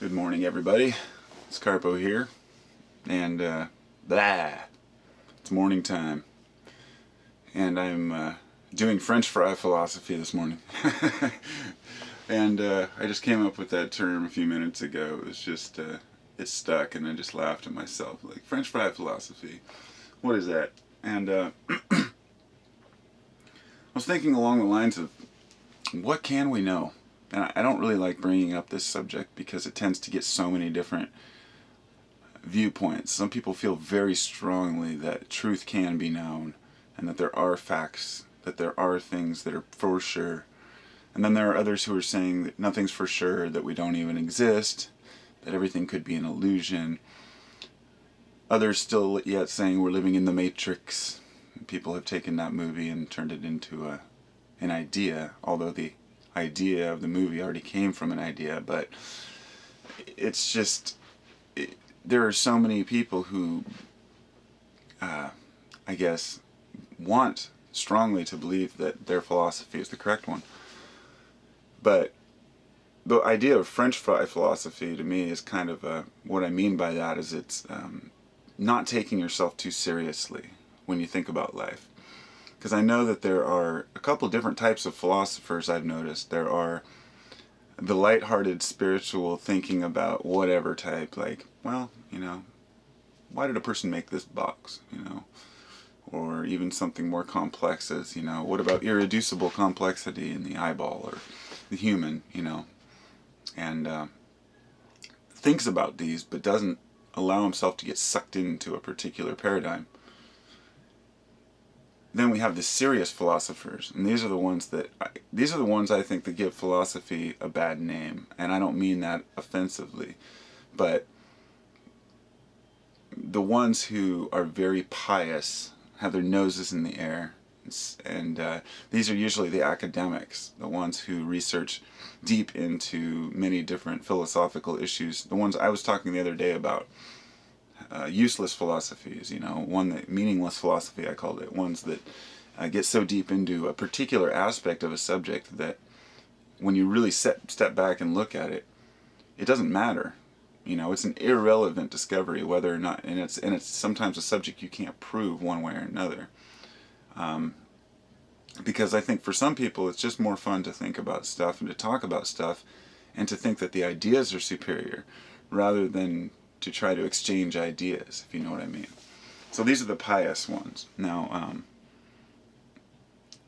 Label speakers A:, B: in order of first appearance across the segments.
A: Good morning, everybody. It's Carpo here, and it's morning time, and I'm doing French fry philosophy this morning. And I just came up with that term a few minutes ago. It was just it stuck, and I just laughed at myself, like French fry philosophy. What is that? And I was thinking along the lines of, what can we know? And I don't really like bringing up this subject because it tends to get so many different viewpoints. Some people feel very strongly that truth can be known and that there are facts, that there are things that are for sure. And then there are others who are saying that nothing's for sure, that we don't even exist, that everything could be an illusion. Others still yet saying we're living in the Matrix. People have taken that movie and turned it into an idea, although the idea of the movie already came from an idea. But it's just, there are so many people who, I guess, want strongly to believe that their philosophy is the correct one. But the idea of French fry philosophy to me is kind of what I mean by that is it's not taking yourself too seriously when you think about life. Because I know that there are a couple different types of philosophers I've noticed. There are the lighthearted spiritual thinking about whatever type, like, well, why did a person make this box, Or even something more complex as, what about irreducible complexity in the eyeball or the human, And thinks about these but doesn't allow himself to get sucked into a particular paradigm. Then we have the serious philosophers, and these are the ones I think that give philosophy a bad name, and I don't mean that offensively, but the ones who are very pious, have their noses in the air, and these are usually the academics, the ones who research deep into many different philosophical issues. The ones I was talking the other day about. Useless philosophies, meaningless philosophy I called it, ones that get so deep into a particular aspect of a subject that when you really step back and look at it, it doesn't matter. It's an irrelevant discovery whether or not, and it's sometimes a subject you can't prove one way or another. Because I think for some people it's just more fun to think about stuff and to talk about stuff and to think that the ideas are superior rather than to try to exchange ideas, if you know what I mean. So these are the pious ones. Now,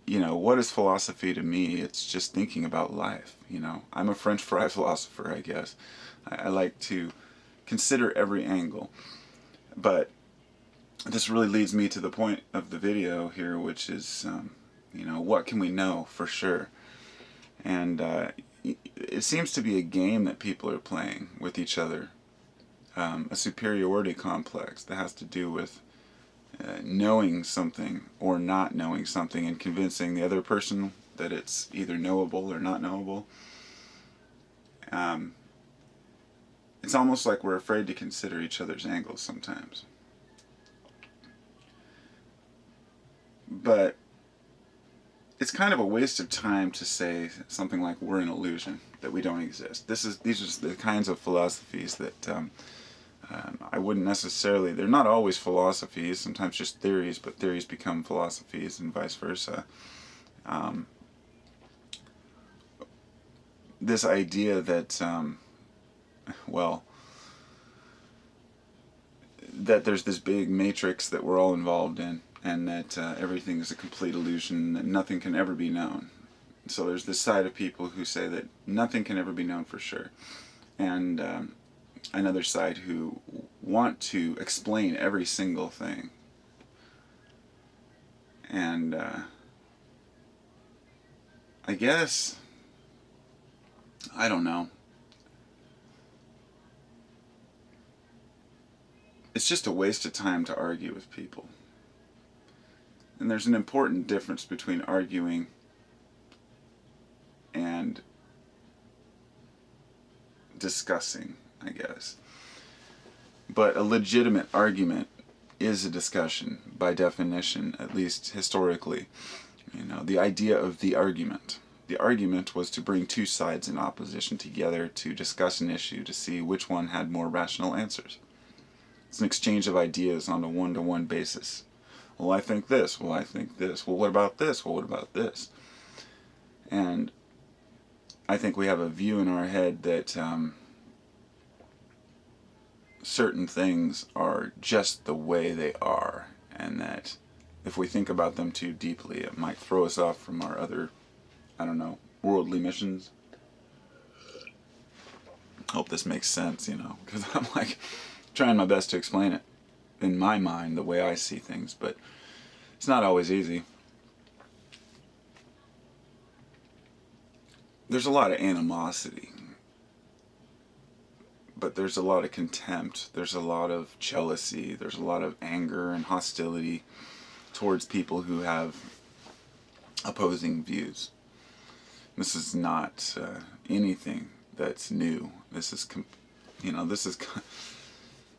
A: what is philosophy to me? It's just thinking about life, I'm a French fry philosopher, I guess. I like to consider every angle. But this really leads me to the point of the video here, which is, what can we know for sure? And it seems to be a game that people are playing with each other. A superiority complex that has to do with knowing something or not knowing something and convincing the other person that it's either knowable or not knowable. It's almost like we're afraid to consider each other's angles sometimes. But it's kind of a waste of time to say something like we're an illusion, that we don't exist. These are the kinds of philosophies that I wouldn't necessarily, they're not always philosophies, sometimes just theories, but theories become philosophies and vice versa. This idea that, that there's this big matrix that we're all involved in, and that everything is a complete illusion, that nothing can ever be known. So there's this side of people who say that nothing can ever be known for sure. And another side who want to explain every single thing. And I guess, I don't know. It's just a waste of time to argue with people. And there's an important difference between arguing and discussing, I guess. But a legitimate argument is a discussion, by definition, at least historically. The idea of the argument. the argument was to bring two sides in opposition together to discuss an issue to see which one had more rational answers. It's an exchange of ideas on a one-to-one basis. Well, I think this. Well, I think this. Well, what about this? Well, what about this? And I think we have a view in our head that certain things are just the way they are, and that if we think about them too deeply, it might throw us off from our other, I don't know, worldly missions. Hope this makes sense, because I'm like trying my best to explain it in my mind the way I see things, but it's not always easy. There's a lot of animosity, but there's a lot of contempt, there's a lot of jealousy, there's a lot of anger and hostility towards people who have opposing views. This is not anything that's new. This is,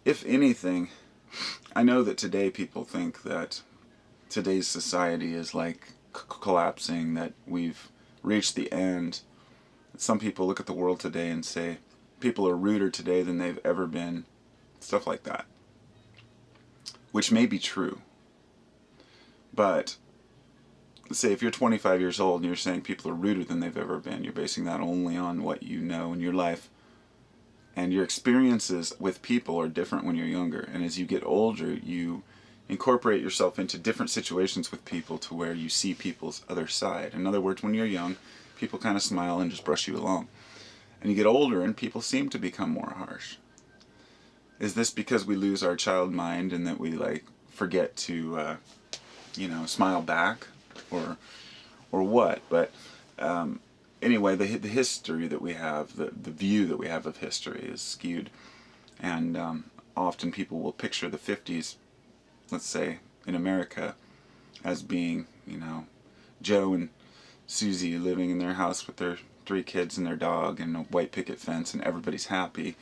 A: if anything, I know that today people think that today's society is like collapsing, that we've reached the end. Some people look at the world today and say people are ruder today than they've ever been, stuff like that, which may be true. But let's say if you're 25 years old and you're saying people are ruder than they've ever been, you're basing that only on what you know in your life. And your experiences with people are different when you're younger. And as you get older, you incorporate yourself into different situations with people to where you see people's other side. In other words, when you're young, people kind of smile and just brush you along. And you get older and people seem to become more harsh. Is this because we lose our child mind and that we forget to smile back, or what? But anyway, the history that we have, the view that we have of history is skewed, and often people will picture the 50s, let's say in America, as being Joe and Susie living in their house with their 3 kids and their dog and a white picket fence, and everybody's happy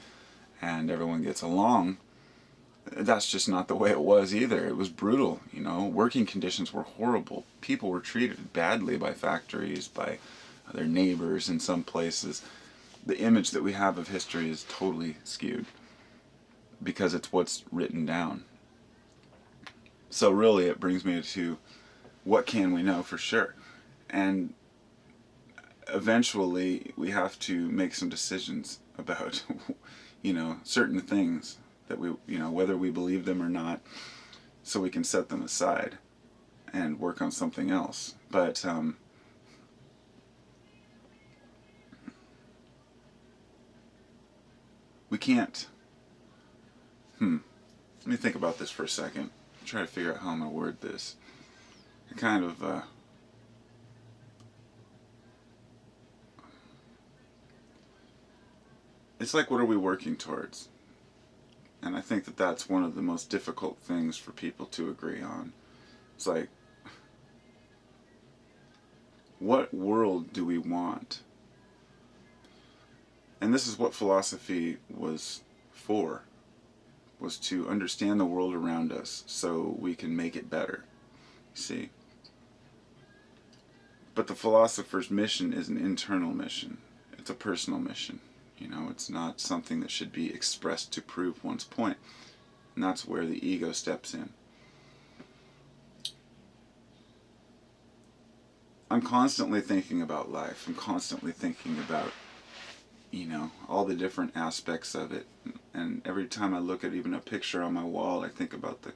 A: and everyone gets along. That's just not the way it was either. It was brutal, Working conditions were horrible. People were treated badly by factories, by their neighbors in some places. The image that we have of history is totally skewed because it's what's written down. So really it brings me to what can we know for sure? And eventually we have to make some decisions about certain things that we whether we believe them or not, so we can set them aside and work on something else. But we can't let me think about this for a second. Try to figure out how I'm going to word this. It kind of it's like, what are we working towards? And I think that that's one of the most difficult things for people to agree on. It's like, what world do we want? And this is what philosophy was for, was to understand the world around us so we can make it better, you see. But the philosopher's mission is an internal mission. It's a personal mission. It's not something that should be expressed to prove one's point. And that's where the ego steps in. I'm constantly thinking about life. I'm constantly thinking about, all the different aspects of it. And every time I look at even a picture on my wall, I think about the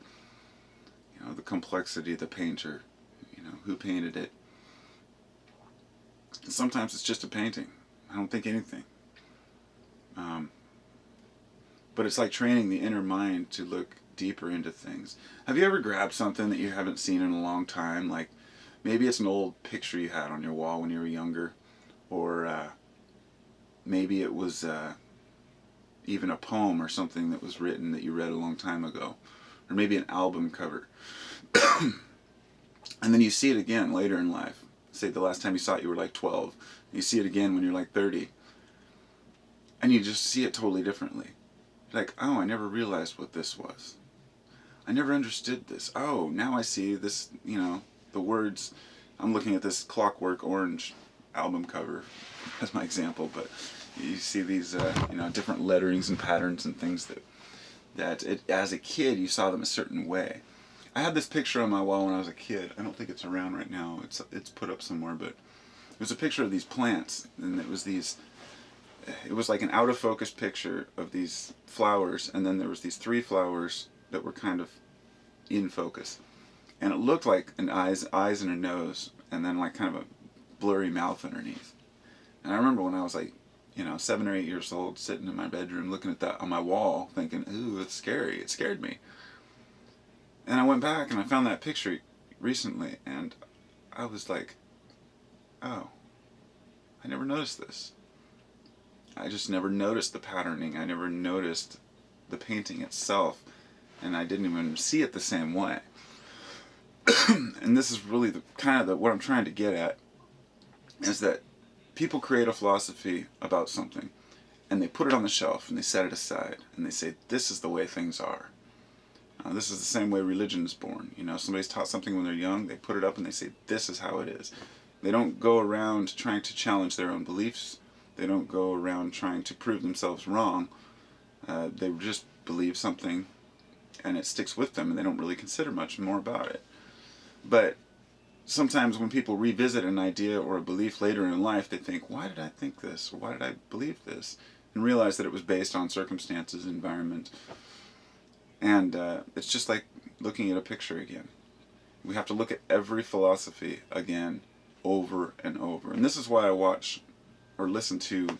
A: complexity of the painter, who painted it. And sometimes it's just a painting. I don't think anything. But it's like training the inner mind to look deeper into things. Have you ever grabbed something that you haven't seen in a long time? Like maybe it's an old picture you had on your wall when you were younger, or maybe it was even a poem or something that was written that you read a long time ago, or maybe an album cover. And then you see it again later in life. Say the last time you saw it you were like 12. You see it again when you're like 30. And you just see it totally differently. Like, oh, I never realized what this was. I never understood this. Oh, now I see this, the words. I'm looking at this clockwork orange album cover as my example, but you see these different letterings and patterns and things that as a kid you saw them a certain way. I had this picture on my wall when I was a kid. I don't think it's around right now. It's put up somewhere, but it was a picture of these plants, and it was like an out of focus picture of these flowers, and then there was these 3 flowers that were kind of in focus, and it looked like an eyes and a nose, and then like kind of a blurry mouth underneath. And I remember when I was like 7 or 8 years old, sitting in my bedroom looking at that on my wall, thinking, ooh, it's scary. It scared me. And I went back and I found that picture recently, and I was like, oh, I never noticed this. I just never noticed the patterning. I never noticed the painting itself, and I didn't even see it the same way. And this is really what I'm trying to get at, is that people create a philosophy about something, and they put it on the shelf, and they set it aside, and they say, this is the way things are. This is the same way religion is born. Somebody's taught something when they're young, they put it up and they say, this is how it is. They don't go around trying to challenge their own beliefs. They don't go around trying to prove themselves wrong. They just believe something and it sticks with them, and they don't really consider much more about it. But sometimes when people revisit an idea or a belief later in life, they think, why did I think this? Or why did I believe this? And realize that it was based on circumstances, environment. And it's just like looking at a picture again. We have to look at every philosophy again, over and over. And this is why I watch or listen to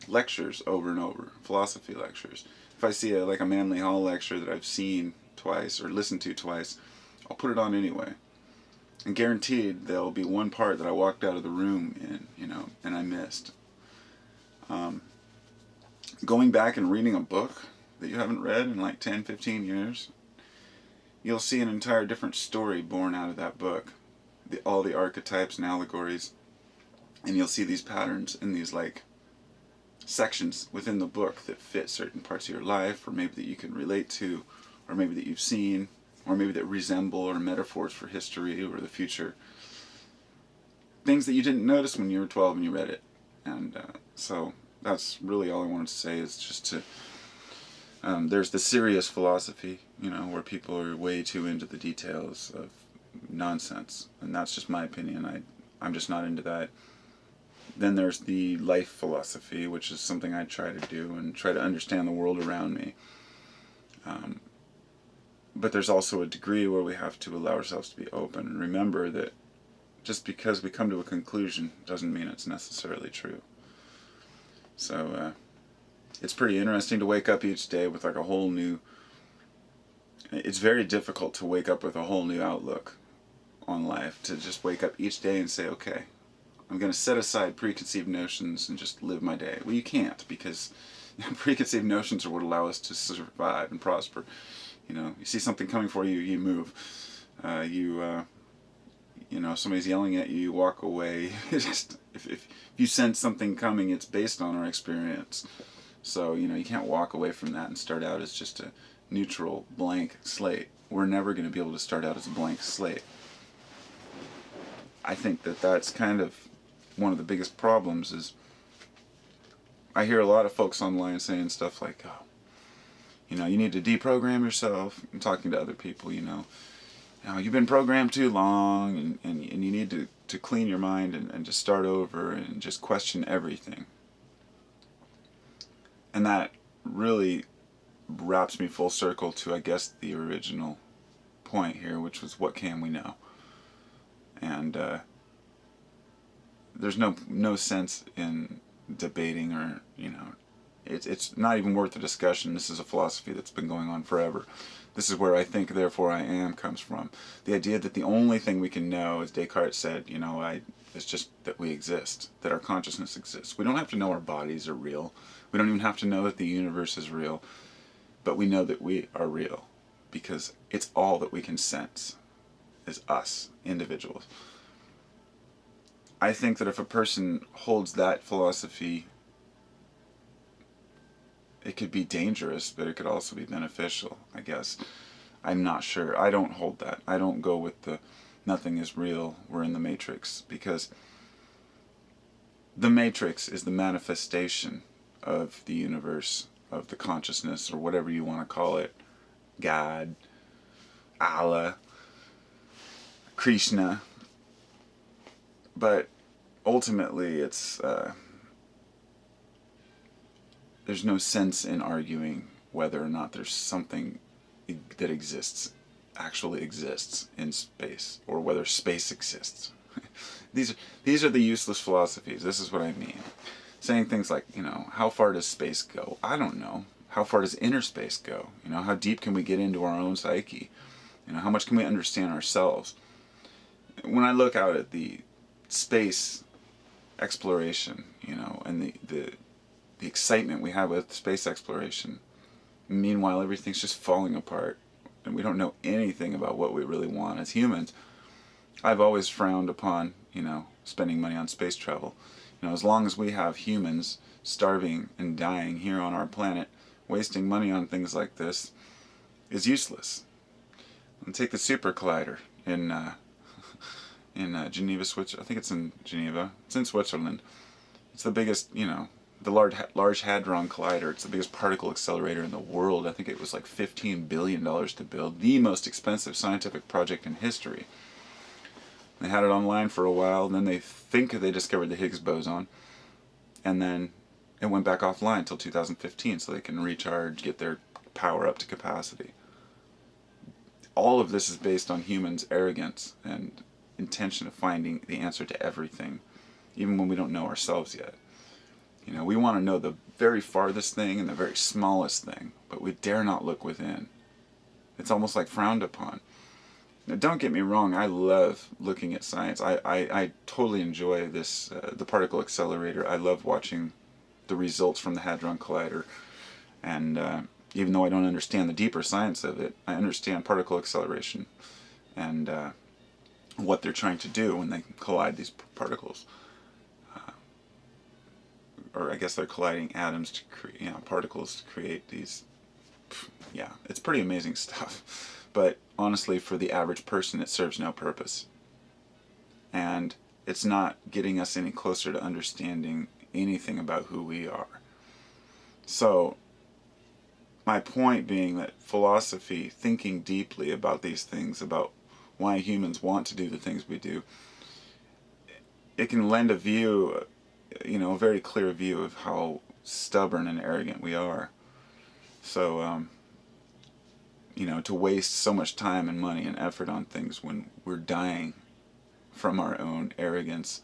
A: lectures over and over, philosophy lectures. If I see a Manly Hall lecture that I've seen twice or listened to twice, I'll put it on anyway. And guaranteed there'll be one part that I walked out of the room in, and I missed. Going back and reading a book that you haven't read in 10, 15 years, you'll see an entire different story born out of that book. All the archetypes and allegories, and you'll see these patterns in these sections within the book that fit certain parts of your life, or maybe that you can relate to, or maybe that you've seen, or maybe that resemble, or metaphors for history or the future. Things that you didn't notice when you were 12 and you read it. And so that's really all I wanted to say, is just to there's the serious philosophy, where people are way too into the details of nonsense, and that's just my opinion. I'm just not into that. Then there's the life philosophy, which is something I try to do and try to understand the world around me. But there's also a degree where we have to allow ourselves to be open and remember that just because we come to a conclusion doesn't mean it's necessarily true. So it's pretty interesting to wake up each day with a whole new... It's very difficult to wake up with a whole new outlook on life, to just wake up each day and say, okay, I'm going to set aside preconceived notions and just live my day. Well, you can't, because preconceived notions are what allow us to survive and prosper. You see something coming for you, you move. Somebody's yelling at you, you walk away. If you sense something coming, it's based on our experience. So, you can't walk away from that and start out as just a neutral, blank slate. We're never going to be able to start out as a blank slate. I think that's kind of one of the biggest problems. Is I hear a lot of folks online saying stuff like, oh, you need to deprogram yourself. I'm talking to other people, you've been programmed too long, and you need to clean your mind and just start over and just question everything. And that really wraps me full circle to, I guess, the original point here, which was, what can we know? And there's no sense in debating, or it's not even worth the discussion. This is a philosophy that's been going on forever. This is where I think, therefore I am comes from. The idea that the only thing we can know, as Descartes said, it's just that we exist, that our consciousness exists. We don't have to know our bodies are real. We don't even have to know that the universe is real. But we know that we are real, because it's all that we can sense is us, individuals. I think that if a person holds that philosophy, it could be dangerous, but it could also be beneficial, I guess. I'm not sure. I don't hold that. I don't go with the nothing is real, we're in the matrix, because the matrix is the manifestation of the universe, of the consciousness, or whatever you want to call it. God, Allah, Krishna. But ultimately, it's there's no sense in arguing whether or not there's something that actually exists in space, or whether space exists. These are the useless philosophies. This is what I mean. Saying things like, how far does space go? I don't know. How far does inner space go? How deep can we get into our own psyche? How much can we understand ourselves? When I look out at the space exploration, and the excitement we have with space exploration, meanwhile everything's just falling apart, and we don't know anything about what we really want as humans. I've always frowned upon, spending money on space travel. As long as we have humans starving and dying here on our planet, wasting money on things like this is useless. And take the super collider in Geneva, Switzerland. I think it's in Geneva. It's in Switzerland. It's the biggest, the Large Hadron Collider. It's the biggest particle accelerator in the world. I think it was like $15 billion to build. The most expensive scientific project in history. They had it online for a while, and then they think they discovered the Higgs boson, and then it went back offline until 2015, so they can recharge, get their power up to capacity. All of this is based on humans' arrogance and intention of finding the answer to everything, even when we don't know ourselves yet. We want to know the very farthest thing and the very smallest thing, but we dare not look within. It's almost like frowned upon. Now, don't get me wrong, I love looking at science. I totally enjoy this, the particle accelerator. I love watching the results from the Hadron Collider. And even though I don't understand the deeper science of it, I understand particle acceleration and what they're trying to do when they collide these particles. Or I guess they're colliding atoms to create, particles to create these. Yeah, it's pretty amazing stuff. But honestly, for the average person, it serves no purpose. And it's not getting us any closer to understanding anything about who we are. So, my point being that philosophy, thinking deeply about these things, about why humans want to do the things we do, it can lend a view, a very clear view of how stubborn and arrogant we are. So, to waste so much time and money and effort on things when we're dying from our own arrogance.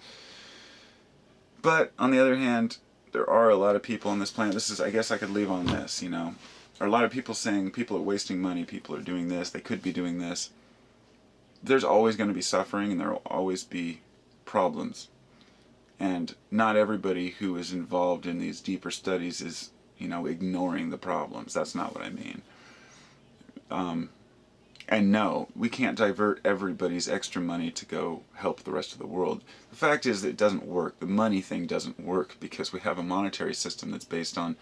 A: But, on the other hand, there are a lot of people on this planet, I guess I could leave on this, there are a lot of people saying people are wasting money, people are doing this, they could be doing this. There's always going to be suffering, and there will always be problems. And not everybody who is involved in these deeper studies is, ignoring the problems. That's not what I mean. And no, we can't divert everybody's extra money to go help the rest of the world. The fact is that it doesn't work. The money thing doesn't work because we have a monetary system that's based on,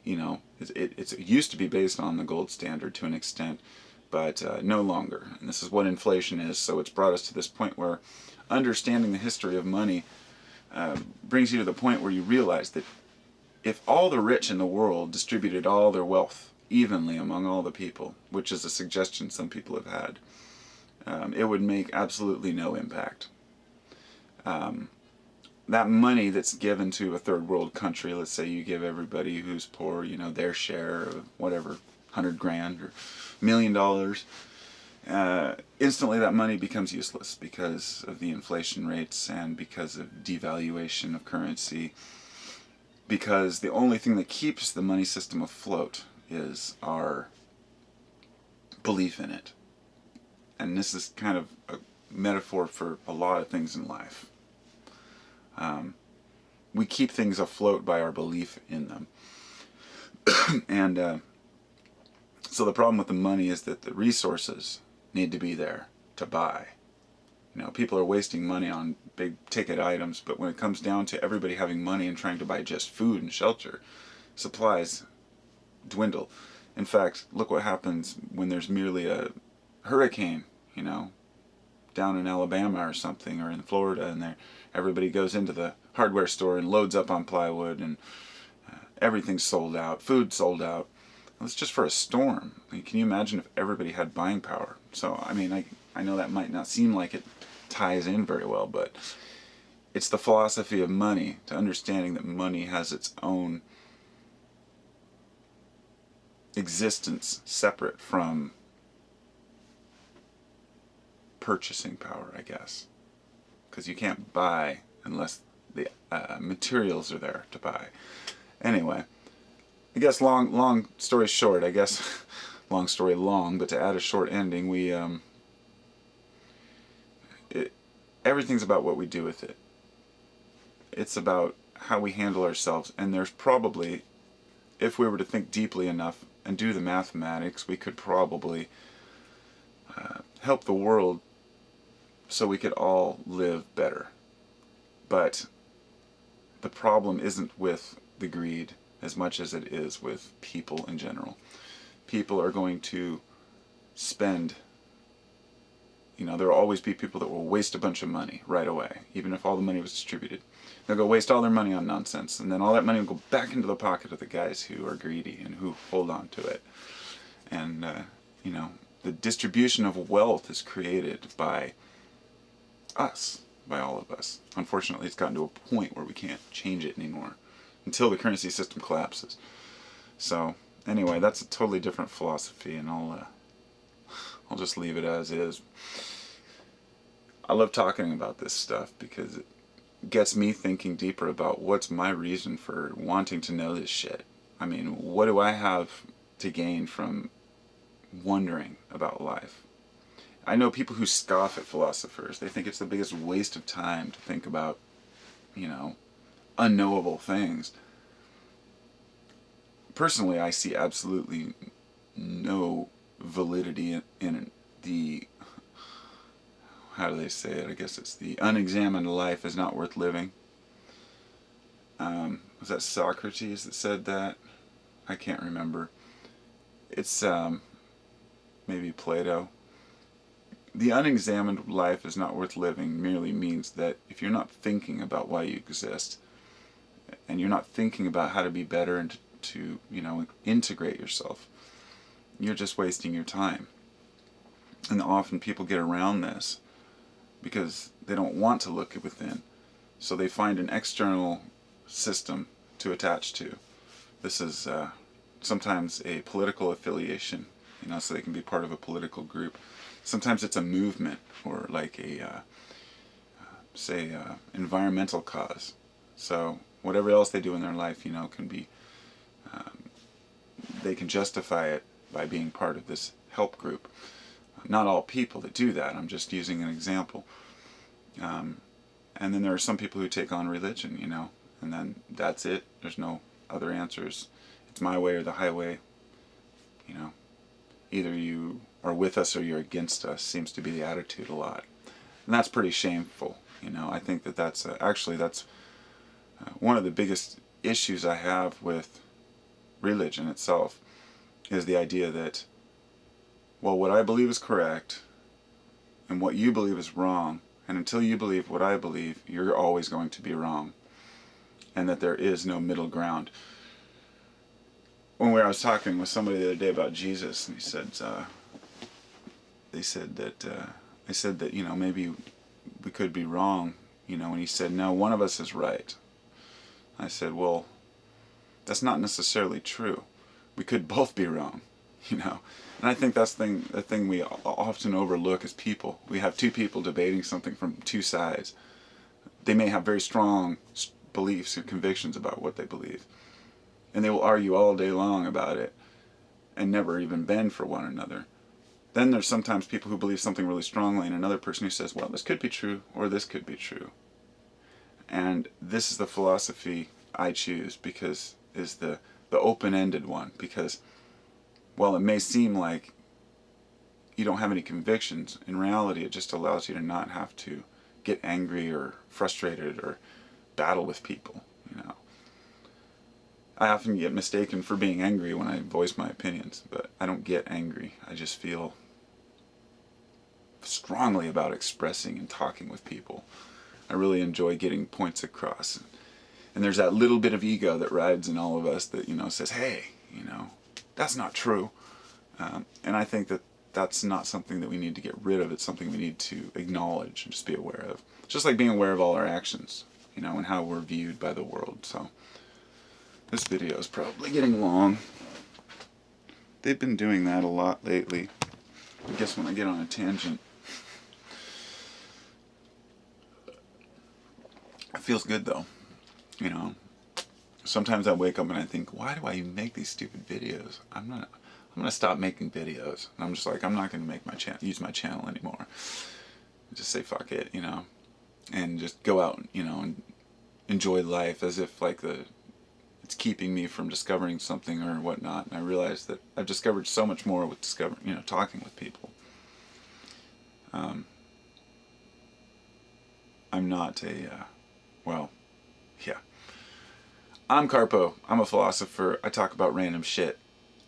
A: it used to be based on the gold standard to an extent, but no longer. And this is what inflation is. So it's brought us to this point where understanding the history of money brings you to the point where you realize that if all the rich in the world distributed all their wealth evenly among all the people, which is a suggestion some people have had, it would make absolutely no impact. That money that's given to a third world country, let's say you give everybody who's poor, their share of whatever, $100,000 or $1 million, instantly that money becomes useless because of the inflation rates and because of devaluation of currency, because the only thing that keeps the money system afloat is our belief in it. And this is kind of a metaphor for a lot of things in life. We keep things afloat by our belief in them. And so the problem with the money is that the resources need to be there to buy. People are wasting money on big ticket items, but when it comes down to everybody having money and trying to buy just food and shelter, supplies dwindle. In fact, look what happens when there's merely a hurricane, down in Alabama or something, or in Florida, and everybody goes into the hardware store and loads up on plywood, and everything's sold out, food sold out. That's just for a storm. I mean, can you imagine if everybody had buying power? So, I mean, I know that might not seem like it ties in very well, but it's the philosophy of money, to understanding that money has its own existence separate from purchasing power, I guess. Because you can't buy unless the materials are there to buy. Anyway, I guess long story short, I guess, long story long, but to add a short ending, everything's about what we do with it. It's about how we handle ourselves, and there's probably, if we were to think deeply enough and do the mathematics, we could probably help the world so we could all live better. But the problem isn't with the greed as much as it is with people in general. People are going to spend, there will always be people that will waste a bunch of money right away, even if all the money was distributed. They'll go waste all their money on nonsense, and then all that money will go back into the pocket of the guys who are greedy and who hold on to it. And, the distribution of wealth is created by us, by all of us. Unfortunately, it's gotten to a point where we can't change it anymore until the currency system collapses. So, anyway, that's a totally different philosophy, and I'll just leave it as is. I love talking about this stuff because it gets me thinking deeper about what's my reason for wanting to know this shit. I mean, what do I have to gain from wondering about life? I know people who scoff at philosophers. They think it's the biggest waste of time to think about, unknowable things. Personally, I see absolutely no validity in the, how do they say it? I guess it's the unexamined life is not worth living. Was that Socrates that said that? I can't remember. It's maybe Plato. The unexamined life is not worth living merely means that if you're not thinking about why you exist, and you're not thinking about how to be better and to integrate yourself, you're just wasting your time. And often people get around this because they don't want to look within. So they find an external system to attach to. This is sometimes a political affiliation, so they can be part of a political group. Sometimes it's a movement, or like a, environmental cause. So whatever else they do in their life, can be, they can justify it by being part of this help group. Not all people that do that, I'm just using an example. And then there are some people who take on religion, and then that's it. There's no other answers. It's my way or the highway. Either you are with us or you're against us, seems to be the attitude a lot. And that's pretty shameful. I think that's one of the biggest issues I have with religion itself, is the idea that, well, what I believe is correct and what you believe is wrong, and until you believe what I believe, you're always going to be wrong, and that there is no middle ground. I was talking with somebody the other day about Jesus, and he said, I said that maybe we could be wrong, and he said, no, one of us is right. I said, well, that's not necessarily true. We could both be wrong, And I think that's the thing we often overlook as people. We have two people debating something from two sides. They may have very strong beliefs or convictions about what they believe, and they will argue all day long about it and never even bend for one another. Then there's sometimes people who believe something really strongly, and another person who says, well, this could be true, or this could be true. And this is the philosophy I choose, because is the open-ended one, because while it may seem like you don't have any convictions, in reality it just allows you to not have to get angry or frustrated or battle with people, I often get mistaken for being angry when I voice my opinions, but I don't get angry. I just feel strongly about expressing and talking with people. I really enjoy getting points across. And there's that little bit of ego that rides in all of us that, says, hey, that's not true. And I think that that's not something that we need to get rid of. It's something we need to acknowledge and just be aware of. It's just like being aware of all our actions, and how we're viewed by the world. So this video is probably getting long. They've been doing that a lot lately. I guess when I get on a tangent, it feels good though. Sometimes I wake up and I think, why do I even make these stupid videos? I'm gonna stop making videos. And I'm just like, I'm not gonna make use my channel anymore. Just say fuck it, and just go out, and enjoy life as if like it's keeping me from discovering something or whatnot. And I realize that I've discovered so much more with talking with people. I'm not I'm Carpo. I'm a philosopher. I talk about random shit.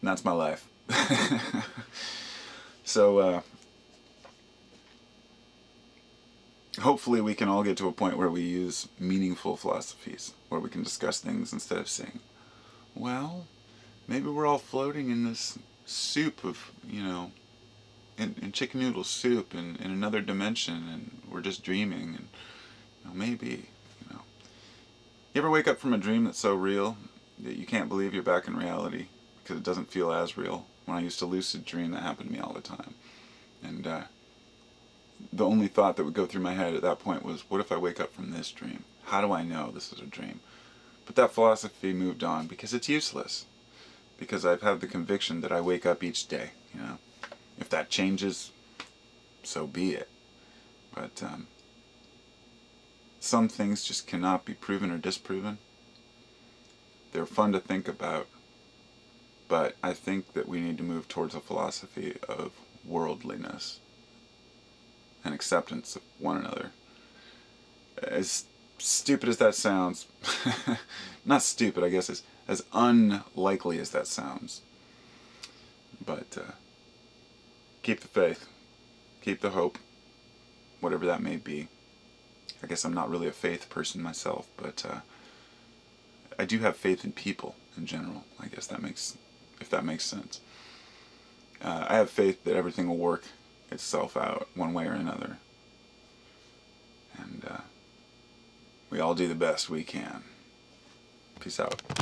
A: And that's my life. So, hopefully we can all get to a point where we use meaningful philosophies, where we can discuss things instead of saying, well, maybe we're all floating in this soup of, in chicken noodle soup in another dimension, and we're just dreaming, and maybe, You ever wake up from a dream that's so real that you can't believe you're back in reality because it doesn't feel as real? When I used to lucid dream, that happened to me all the time. And the only thought that would go through my head at that point was, what if I wake up from this dream? How do I know this is a dream? But that philosophy moved on because it's useless. Because I've had the conviction that I wake up each day, If that changes, so be it. But some things just cannot be proven or disproven. They're fun to think about, but I think that we need to move towards a philosophy of worldliness and acceptance of one another. As stupid as that sounds, not stupid, I guess, as unlikely as that sounds, but keep the faith, keep the hope, whatever that may be. I guess I'm not really a faith person myself, but I do have faith in people in general. I guess if that makes sense. I have faith that everything will work itself out one way or another. And we all do the best we can. Peace out.